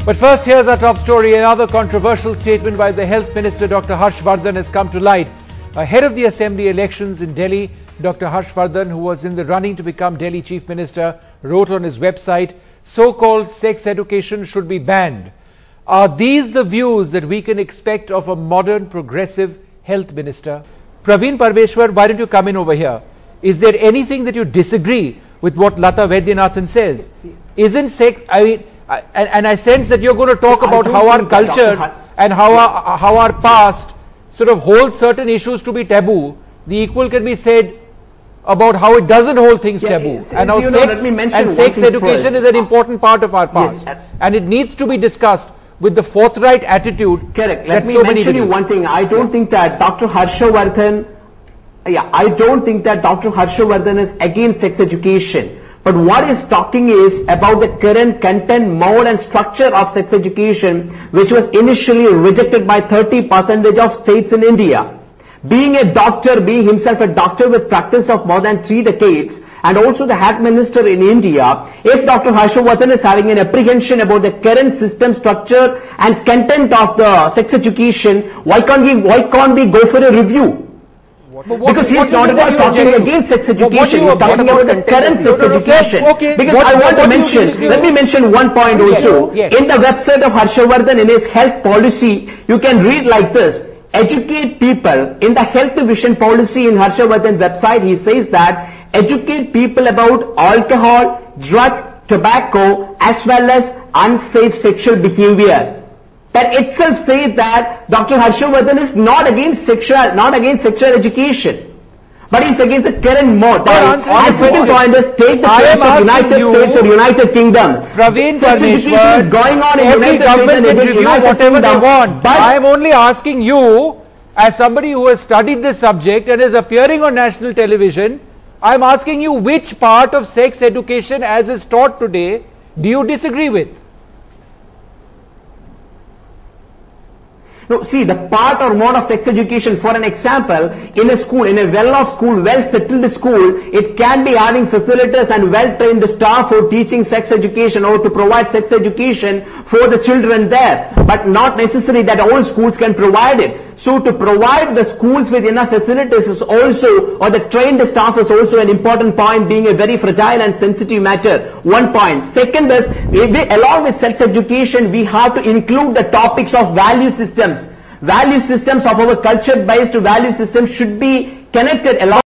But first, here's our top story. Another controversial statement by the Health Minister, Dr. Harsh Vardhan, has come to light. Ahead of the Assembly elections in Delhi, Dr. Harsh Vardhan, who was in the running to become Delhi Chief Minister, wrote on his website, so-called sex education should be banned. Are these the views that we can expect of a modern, progressive health minister? Praveen Parameshwar, why don't you come in over here? Is there anything that you disagree with what Lata Vaidyanathan says? Isn't sex... And I sense that you're going to talk about how our culture and how our past sort of holds certain issues to be taboo. The equal can be said about how it doesn't hold things taboo. And how sex education is an important part of our past. Yes. And it needs to be discussed with the forthright attitude. Correct. Let me mention you one thing. I don't think that Dr. Harsh Vardhan, is against sex education. But what he's talking is about the current content, mode and structure of sex education, which was initially rejected by 30% of states in India. Being a doctor, being himself a doctor with practice of more than 3 decades, and also the health minister in India, if Dr. Harsh Vardhan is having an apprehension about the current system, structure and content of the sex education, why can't we go for a review? Because he's not about talking against sex education, he's talking about the current sex education. Because I want to mention, let me mention one point also. In the website of Harsh Vardhan, in his health policy, you can read like this: educate people. In the health vision policy in Harsh Vardhan's website, he says that educate people about alcohol, drug, tobacco, as well as unsafe sexual behavior. That itself says that Dr. Harsh Vardhan is not against sexual education, but he's against the current mode. And second point is, take the case of United States or United Kingdom. Sex education is going on in United States and United Kingdom. But I am only asking you, as somebody who has studied this subject and is appearing on national television, I am asking you, which part of sex education as is taught today do you disagree with? No, see, the part or mode of sex education, for an example, in a school, in a well-off school, well-settled school, it can be having facilities and well-trained staff for teaching sex education or to provide sex education for the children there. But not necessary that all schools can provide it. So to provide the schools with enough facilities is also, or the trained staff is also an important point, being a very fragile and sensitive matter. One point. Second is, along with sex education, we have to include the topics of value systems. Value systems of our culture-based value systems should be connected along